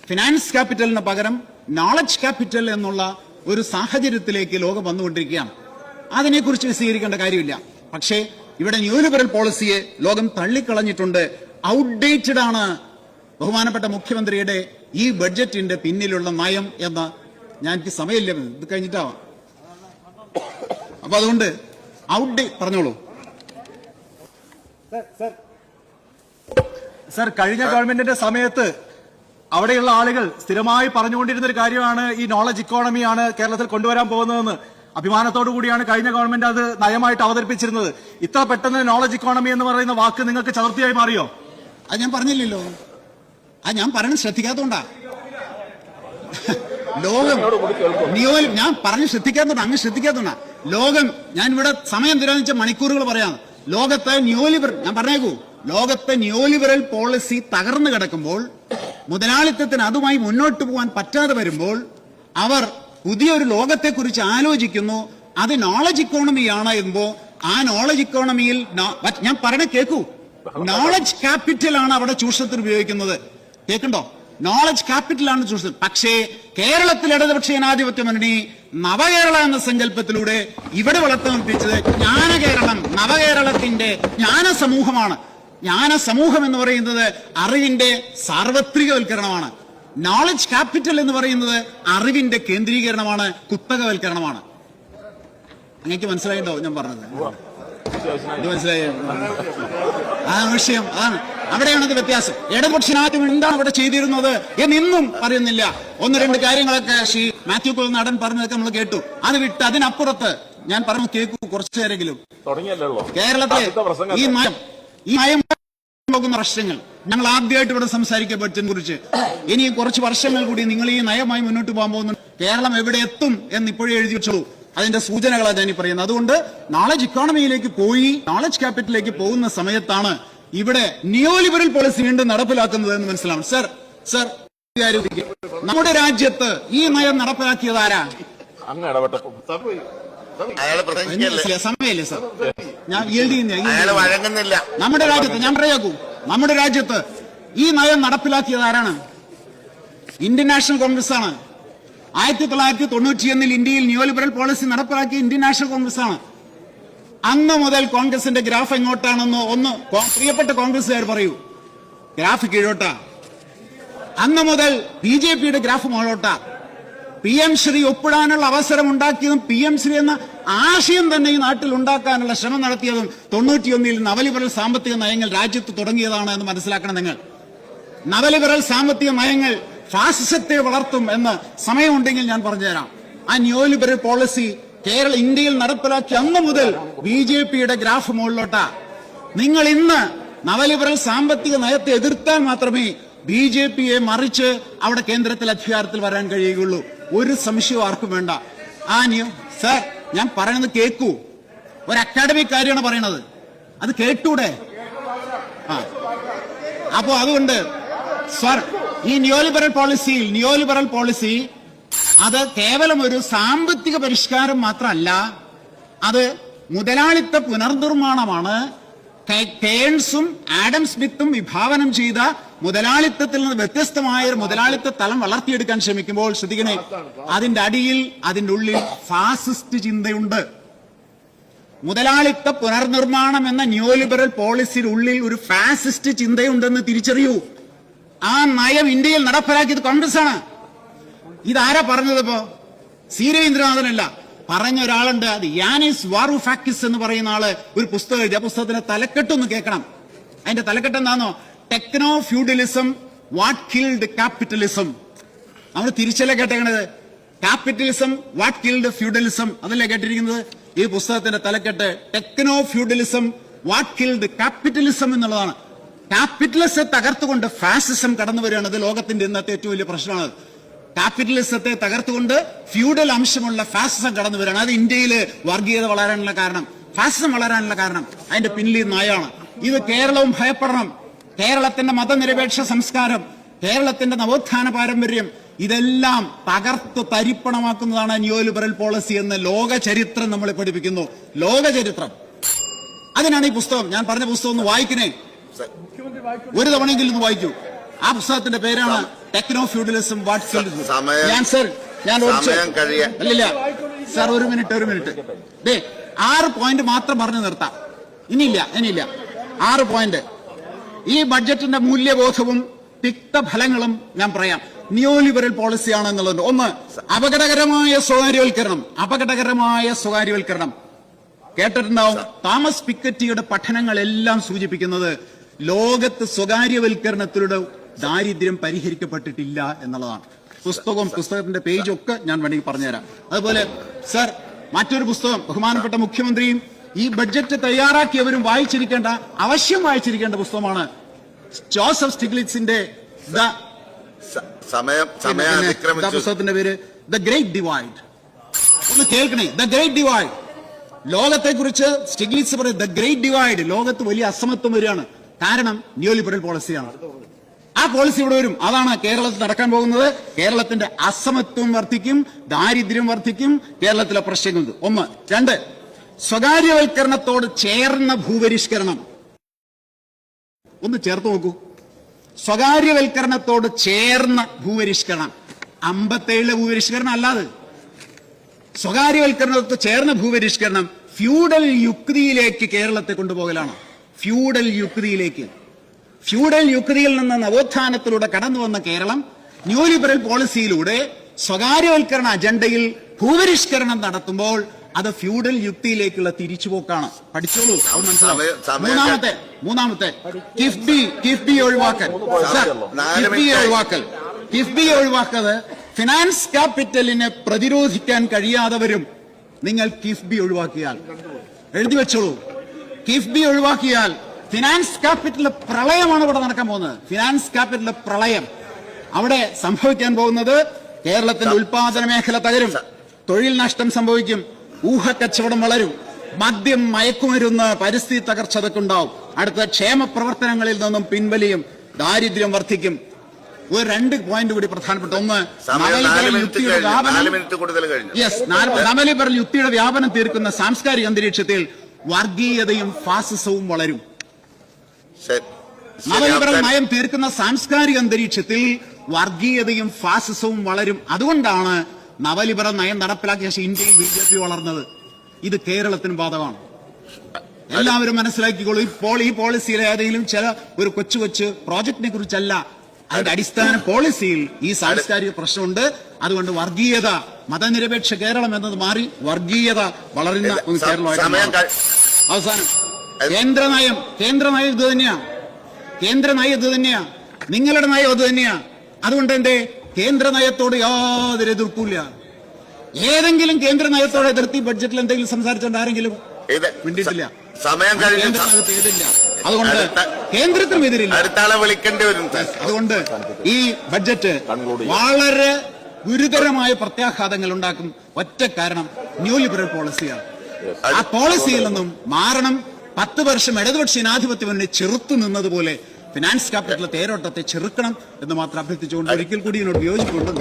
Finance ക്യാപിറ്റലിന് പകരം knowledge capital എന്നുള്ള ഒരു സാഹചര്യത്തിലേക്ക് ലോകം വന്നുകൊണ്ടിരിക്കുകയാണ്. അതിനെക്കുറിച്ച് വിശദീകരിക്കേണ്ട കാര്യമില്ല. പക്ഷേ ഇവിടെ ന്യൂ ലിബറൽ പോളിസിയെ ലോകം തള്ളിക്കളഞ്ഞിട്ടുണ്ട്. ഔട്ട്ഡേറ്റഡ് ആണ് ബഹുമാനപ്പെട്ട മുഖ്യമന്ത്രിയുടെ ഈ ബഡ്ജറ്റിന്റെ പിന്നിലുള്ള നയം എന്ന് എനിക്ക് സമയമില്ല, ഇത് കഴിഞ്ഞിട്ടാവാം. അപ്പൊ അതുകൊണ്ട് പറഞ്ഞോളൂ സർ. കഴിഞ്ഞ ഗവൺമെന്റിന്റെ സമയത്ത് അവിടെയുള്ള ആളുകൾ സ്ഥിരമായി പറഞ്ഞുകൊണ്ടിരുന്ന ഒരു കാര്യമാണ് ഈ നോളജ് ഇക്കോണമിയാണ് കേരളത്തിൽ കൊണ്ടുവരാൻ പോകുന്നതെന്ന്. അഭിമാനത്തോടു കൂടിയാണ് കഴിഞ്ഞ ഗവൺമെന്റ് അത് നയമായിട്ട് അവതരിപ്പിച്ചിരുന്നത്. ഇത്ര പെട്ടെന്ന് നോളജ് ഇക്കോണമി എന്ന് പറയുന്ന വാക്ക് നിങ്ങൾക്ക് ചതുർത്ഥിയായി മാറിയോ? അത് ഞാൻ പറഞ്ഞില്ലല്ലോ. ഞാൻ പറയുന്നത് ശ്രദ്ധിക്കാത്തോണ്ടാ. ലോകം ഞാൻ പറഞ്ഞു ശ്രദ്ധിക്കാത്തോണ്ടാ, അങ്ങ് ശ്രദ്ധിക്കാത്തോണ്ടാ. ലോകം, ഞാൻ ഇവിടെ സമയം തരാന്ന് വെച്ചാൽ മണിക്കൂറുകൾ പറയാം. ലോകത്തെ ഞാൻ പറഞ്ഞേക്കൂ, ലോകത്തെ ന്യൂലിബറൽ പോളിസി തകർന്നു കിടക്കുമ്പോൾ, മുതലാളിത്തത്തിന് അതുമായി മുന്നോട്ട് പോകാൻ പറ്റാതെ വരുമ്പോൾ അവർ പുതിയൊരു ലോകത്തെക്കുറിച്ച് ആലോചിക്കുന്നു. അത് നോളജ് ഇക്കോണമിയാണ് എന്നുമ്പോ ആ നോളജ് ഇക്കോണമിയിൽ ഞാൻ പറയണ കേൾക്കൂ, നോളജ് ക്യാപിറ്റൽ ആണ് അവിടെ ചൂഷണത്തിന് ഉപയോഗിക്കുന്നത്. കേൾക്കണ്ടോ? നോളജ് ക്യാപിറ്റൽ ആണ് ചൂഷണം. പക്ഷേ കേരളത്തിൽ ഇടതുപക്ഷ ജനാധിപത്യ മുന്നണി നവകേരള എന്ന സങ്കല്പത്തിലൂടെ ഇവിടെ വളർത്തിപ്പിച്ചത് ജ്ഞാനകേരളം, നവകേരളത്തിന്റെ ജ്ഞാനസമൂഹമാണ്. ജ്ഞാനസമൂഹം എന്ന് പറയുന്നത് അറിവിന്റെ സാർവത്രികവൽക്കരണമാണ്. നോളജ് ക്യാപിറ്റൽ എന്ന് പറയുന്നത് അറിവിന്റെ കേന്ദ്രീകരണമാണ്, കുത്തകവൽക്കരണമാണ്. അങ്ങേക്ക് മനസ്സിലായിട്ടോ ഞാൻ പറഞ്ഞത്? ഇത് മനസ്സിലായോ? അതാണ് വിഷയം. അതാണ് അവിടെയാണത് വ്യത്യാസം. ഇടതുപക്ഷ ജനാധിപത്യം എന്താണ് അവിടെ ചെയ്തിരുന്നത് എന്നിന്നും പറയുന്നില്ല. ഒന്ന് രണ്ട് കാര്യങ്ങളൊക്കെ ശ്രീ മാത്യു കുളനാടൻ പറഞ്ഞതൊക്കെ നമ്മൾ കേട്ടു. അത് വിട്ട് അതിനപ്പുറത്ത് ഞാൻ പറഞ്ഞു കേൾക്കൂ കുറച്ചു നേരെങ്കിലും. കേരളത്തിലെ ഈ നയം പോകുന്ന പ്രശ്നങ്ങൾ ഞങ്ങൾ ആദ്യമായിട്ട് ഇവിടെ സംസാരിക്കപ്പെട്ടതിനെ കുറിച്ച് ഇനി കുറച്ച് വർഷങ്ങൾ കൂടി നിങ്ങൾ ഈ നയമായി മുന്നോട്ട് പോകാൻ പോകുന്നു. കേരളം എവിടെ എത്തും എന്ന് ഇപ്പോഴേ എഴുതി വെച്ചോളൂ. അതിന്റെ സൂചനകളാണ് ഞാൻ ഈ പറയുന്നത്. അതുകൊണ്ട് നോളജ് ഇക്കോണമിയിലേക്ക് പോയി നോളജ് ക്യാപിറ്റലിലേക്ക് പോകുന്ന സമയത്താണ് ഇവിടെ ന്യൂ ലിബറൽ പോളിസി വീണ്ടും നടപ്പിലാക്കുന്നത് എന്ന് മനസ്സിലാവും. സർ നമ്മുടെ രാജ്യത്ത് ഈ നയം നടപ്പിലാക്കിയത് ആരാ? സമയമില്ലേ സർ? ഞാൻ നമ്മുടെ രാജ്യത്ത് ഞാൻ പറയാക്കൂ, നമ്മുടെ രാജ്യത്ത് ഈ നയം നടപ്പിലാക്കിയത് ആരാണ്? ഇന്ത്യൻ നാഷണൽ കോൺഗ്രസ് ആണ്. 1991 ഇന്ത്യയിൽ ന്യൂ ലിബറൽ പോളിസി നടപ്പിലാക്കിയ ഇന്ത്യൻ നാഷണൽ കോൺഗ്രസ് ആണ്. അന്ന് മുതൽ കോൺഗ്രസിന്റെ ഗ്രാഫ് എങ്ങോട്ടാണെന്ന് ഒന്ന് പ്രിയപ്പെട്ട കോൺഗ്രസുകാർ പറയൂ. ഗ്രാഫ് കീഴോട്ടാ. അന്ന് മുതൽ BJPയുടെ ഗ്രാഫ് മുകളോട്ടാ. PM ശ്രീ ഒപ്പിടാനുള്ള അവസരം ഉണ്ടാക്കിയതും PM ശ്രീ എന്ന ആശയം തന്നെ ഈ നാട്ടിൽ ഉണ്ടാക്കാനുള്ള ശ്രമം നടത്തിയതും 91 നവലിബറൽ സാമ്പത്തിക നയങ്ങൾ രാജ്യത്ത് തുടങ്ങിയതാണ് എന്ന് മനസ്സിലാക്കണം നിങ്ങൾ. നവലിബറൽ സാമ്പത്തിക നയങ്ങൾ ഫാസിസത്തെ വളർത്തും എന്ന് സമയമുണ്ടെങ്കിൽ ഞാൻ പറഞ്ഞുതരാം. ആ ന്യൂ ലിബറൽ പോളിസി ഇന്ത്യയിൽ നടപ്പിലാക്കി അന്ന് മുതൽ BJPയുടെ ഗ്രാഫ് മുകളിലോട്ടാ. നിങ്ങൾ ഇന്ന് നവലിബറൽ സാമ്പത്തിക നയത്തെ എതിർത്താൽ മാത്രമേ BJPയെ മറിച്ച് അവിടെ കേന്ദ്രത്തിൽ അധികാരത്തിൽ വരാൻ കഴിയുകയുള്ളൂ. ഒരു സംശയവും ആർക്കും വേണ്ട. സർ ഞാൻ പറയുന്നത് കേൾക്കൂ. ഒരു അക്കാഡമിക് കാര്യമാണ് പറയുന്നത്, അത് കേട്ടൂടെ? അപ്പോ അതുകൊണ്ട് സർ ഈ ന്യൂ ലിബറൽ പോളിസി അത് കേവലം ഒരു സാമ്പത്തിക പരിഷ്കാരം മാത്രമല്ല, അത് മുതലാളിത്ത പുനർനിർമ്മാണമാണ്. കെയ്ൻസും ആഡം സ്മിത്തും വിഭാവനം ചെയ്ത മുതലാളിത്തത്തിൽ നിന്ന് വ്യത്യസ്തമായ ഒരു മുതലാളിത്ത തലം വളർത്തിയെടുക്കാൻ ശ്രമിക്കുമ്പോൾ ശ്രദ്ധിക്കണേ, അതിന്റെ ഉള്ളിൽ ഫാസിസ്റ്റ് ചിന്തയുണ്ട്. മുതലാളിത്ത പുനർനിർമ്മാണം എന്ന ന്യൂ ലിബറൽ പോളിസിയുടെ ഉള്ളിൽ ഒരു ഫാസിസ്റ്റ് ചിന്തയുണ്ടെന്ന് തിരിച്ചറിയൂ. ആ നയം ഇന്ത്യയിൽ നടപ്പിലാക്കിയത് കോൺഗ്രസ് ആണ്. ഇതാരാ പറഞ്ഞതിപ്പോ? സി രവീന്ദ്രനാഥനല്ല, പറഞ്ഞ ഒരാളുണ്ട്. അത് യാനിസ് വാറൂഫാക്കിസ് എന്ന് പറയുന്ന ആള് ഒരു പുസ്തകം എഴുതി. ആ പുസ്തകത്തിന്റെ തലക്കെട്ടൊന്ന് കേൾക്കണം. അതിന്റെ തലക്കെട്ട് എന്താണോ? Techno feudalism what killed capitalism. നമ്മൾ തിരിച്ചല്ലേ കേട്ടേക്കണത്? ക്യാപിറ്റലിസം വാട്ട് കിൽഡ് ഫ്യൂഡലിസം അതല്ലേ കേട്ടിരിക്കുന്നത്? ഈ പുസ്തകത്തിന്റെ തലക്കെട്ട് techno feudalism what killed capitalism എന്നുള്ളതാണ്. ക്യാപിറ്റലിസത്തെ തകർത്തുകൊണ്ട് ഫാസിസം കടന്നു വരികയാണ്. അത് ലോകത്തിന്റെ ഇന്നത്തെ ഏറ്റവും വലിയ പ്രശ്നമാണ്. ക്യാപിറ്റലിസത്തെ തകർത്തുകൊണ്ട് ഫ്യൂഡൽ അംശമുള്ള ഫാസിസം കടന്നു വരികയാണ്. അത് ഇന്ത്യയില് വർഗീയത വളരാനുള്ള കാരണം, ഫാസിസം വളരാനുള്ള കാരണം അതിന്റെ പിന്നിൽ നയമാണ്. ഇത് കേരളവും ഭയപ്പെടണം. കേരളത്തിന്റെ മതനിരപേക്ഷ സംസ്കാരം, കേരളത്തിന്റെ നവോത്ഥാന പാരമ്പര്യം, ഇതെല്ലാം തകർത്ത് തരിപ്പണമാക്കുന്നതാണ് ന്യൂ ലിബറൽ പോളിസി എന്ന് ലോക ചരിത്രം നമ്മളെ പഠിപ്പിക്കുന്നു. ലോക ചരിത്രം. അതിനാണ് ഈ പുസ്തകം. ഞാൻ പറഞ്ഞ പുസ്തകം ഒന്ന് വായിക്കണേ, ഒരു തവണയെങ്കിലും ഒന്ന് വായിക്കൂ. ആ പുസ്തകത്തിന്റെ പേരാണ് ടെക്നോ ഫ്യൂഡലിസം വാട്ട് സമയം- ഞാൻ സർ ഞാൻ സമയം കഴിയാൻ- അല്ലില്ല സർ ഒരു മിനിറ്റ് ദേ 6 പോയിന്റ് മാത്രം പറഞ്ഞു നിർത്താം. ഇനിയില്ല 6 പോയിന്റ്. ഈ ബഡ്ജറ്റിന്റെ മൂല്യബോധവും തിക്തഫലങ്ങളും ഞാൻ പറയാം. നിയോ ലിബറൽ പോളിസിയാണ് എന്നുള്ളത്. ഒന്ന്, അപകടകരമായ സ്വകാര്യവൽക്കരണം കേട്ടിട്ടുണ്ടാവും. തോമസ് പിക്കറ്റിയുടെ പഠനങ്ങളെല്ലാം സൂചിപ്പിക്കുന്നത് ലോകത്ത് സ്വകാര്യവൽക്കരണത്തിലൂടെ ദാരിദ്ര്യം പരിഹരിക്കപ്പെട്ടിട്ടില്ല എന്നുള്ളതാണ്. പുസ്തകത്തിന്റെ പേജൊക്കെ ഞാൻ വേണമെങ്കിൽ പറഞ്ഞുതരാം. അതുപോലെ സർ മറ്റൊരു പുസ്തകം ബഹുമാനപ്പെട്ട മുഖ്യമന്ത്രിയും ഈ ബഡ്ജറ്റ് തയ്യാറാക്കിയവരും അവശ്യം വായിച്ചിരിക്കേണ്ട പുസ്തകമാണ് ജോസഫ് സ്റ്റിഗ്ലിറ്റ്സിന്റെ പുസ്തകത്തിന്റെ പേര് ദ ഗ്രേറ്റ് ഡിവൈഡ്. ഒന്ന് കേൾക്കണേ, ദ ഗ്രേറ്റ് ഡിവൈഡ്. ലോകത്തെ കുറിച്ച് സ്റ്റിഗ്ലിറ്റ്സ് പറയും ദ ഗ്രേറ്റ് ഡിവൈഡ്. ലോകത്ത് വലിയ അസമത്വം വരികയാണ്. കാരണം നിയോ ലിബറൽ പോളിസിയാണ്. ആ പോളിസി ഇവിടെ വരും. അതാണ് കേരളത്തിൽ നടക്കാൻ പോകുന്നത്. കേരളത്തിന്റെ അസമത്വം വർദ്ധിക്കും, ദാരിദ്ര്യം വർദ്ധിക്കും, കേരളത്തിലെ പ്രശ്നങ്ങൾ. 1. 2, സ്വകാര്യവൽക്കരണത്തോട് ചേർന്ന ഭൂപരിഷ്കരണം. ഒന്ന് ചേർത്ത് നോക്കൂ. സ്വകാര്യവൽക്കരണത്തോട് ചേർന്ന ഭൂപരിഷ്കരണം. 57 ഭൂപരിഷ്കരണം അല്ലാതെ സ്വകാര്യവൽക്കരണത്തോട് ചേർന്ന ഭൂപരിഷ്കരണം ഫ്യൂഡൽ യുക്തിയിലേക്ക് കേരളത്തെ കൊണ്ടുപോകലാണ്. ഫ്യൂഡൽ യുക്തിയിൽ നിന്ന് നവോത്ഥാനത്തിലൂടെ കടന്നു വന്ന കേരളം ന്യൂ ലിബറൽ പോളിസിയിലൂടെ സ്വകാര്യവൽക്കരണ അജണ്ടയിൽ ഭൂപരിഷ്കരണം നടത്തുമ്പോൾ അത് ഫ്യൂഡൽ യുക്തിയിലേക്കുള്ള തിരിച്ചുപോക്കാണ്. പഠിച്ചോളൂ, അത് മനസ്സിലാവും. മൂന്നാമത്തെ കിഫ്ബി ഒഴിവാക്കൽ. കിഫ്ബി ഒഴിവാക്കത് ഫിനാൻസ് ക്യാപിറ്റലിനെ പ്രതിരോധിക്കാൻ കഴിയാതെ വരും. നിങ്ങൾ കിഫ്ബി ഒഴിവാക്കിയാൽ, എഴുതി വെച്ചോളൂ, കിഫ്ബി ഒഴിവാക്കിയാൽ ഫിനാൻസ് ക്യാപിറ്റലിലെ പ്രളയമാണ് ഇവിടെ നടക്കാൻ പോകുന്നത്. ഫിനാൻസ് ക്യാപിറ്റലിലെ പ്രളയം. അവിടെ സംഭവിക്കാൻ പോകുന്നത് കേരളത്തിന്റെ ഉൽപാദന മേഖല തകരും, തൊഴിൽ നഷ്ടം സംഭവിക്കും, ഊഹക്കച്ചവടം വളരും, മദ്യം, മയക്കുമരുന്ന്, പരിസ്ഥിതി തകർച്ച അതൊക്കെ ഉണ്ടാവും. അടുത്ത ക്ഷേമ പ്രവർത്തനങ്ങളിൽ നിന്നും പിൻവലിയും, ദാരിദ്ര്യം വർദ്ധിക്കും. ഒരു 2 പോയിന്റ് കൂടി പ്രധാനപ്പെട്ട. ഒന്ന്, നവലിബറൽ യുക്തിയുടെ വ്യാപനം തീർക്കുന്ന സാംസ്കാരിക അന്തരീക്ഷത്തിൽ വർഗീയതയും ഫാസിസവും വളരും. നവലിബറൽ നയം തീർക്കുന്ന സാംസ്കാരിക അന്തരീക്ഷത്തിൽ വർഗീയതയും ഫാസിസവും വളരും. അതുകൊണ്ടാണ് നവലിബറൽ നയം നടപ്പിലാക്കിയ ശേഷം ഇന്ത്യയിൽ BJP വളർന്നത്. ഇത് കേരളത്തിന് ബാധകമാണ്. എല്ലാവരും മനസ്സിലാക്കിക്കോളൂ. ഇപ്പോൾ ഈ പോളിസിയിലെ ഏതെങ്കിലും ചില ഒരു കൊച്ചു പ്രോജക്റ്റിനെ കുറിച്ചല്ല, അതിന്റെ അടിസ്ഥാന പോളിസിയിൽ ഈ സാംസ്കാരിക പ്രശ്നമുണ്ട്. അതുകൊണ്ട് വർഗീയത, മതനിരപേക്ഷ കേരളം എന്നത് മാറി വർഗീയത വളരുന്ന കേരളമായിട്ട്. അവസാനം കേന്ദ്ര നയം ഇത് തന്നെയാ. നിങ്ങളുടെ നയം അത് തന്നെയാ. അതുകൊണ്ട് എന്റെ കേന്ദ്ര നയത്തോട് യാതൊരു എതിർപ്പില്ല. ഏതെങ്കിലും കേന്ദ്ര നയത്തോട് എതിർത്തി ബഡ്ജറ്റിൽ എന്തെങ്കിലും സംസാരിച്ചുകൊണ്ട് ആരെങ്കിലും മിണ്ടിയിട്ടില്ല. അതുകൊണ്ട് കേന്ദ്രത്തിനും എതിരില്ല. അതുകൊണ്ട് ഈ ബഡ്ജറ്റ് വളരെ ഗുരുതരമായ പ്രത്യാഘാതങ്ങൾ ഉണ്ടാക്കും. ഒറ്റ കാരണം, ന്യൂ ലിബറൽ പോളിസിയാണ്. ആ പോളിസിയിൽ നിന്നും മാറണം. 10 വർഷം ഇടതുപക്ഷ ജനാധിപത്യം മുന്നണി ചെറുത്തു നിന്നതുപോലെ ഫിനാൻസ് ക്യാപിറ്റലിലെ തേരോട്ടത്തെ ചെറുക്കണം എന്ന് മാത്രം അഭ്യർത്ഥിച്ചുകൊണ്ട് ഒരിക്കൽ കൂടി ഇതിനോട് വിയോജിപ്പുണ്ട്.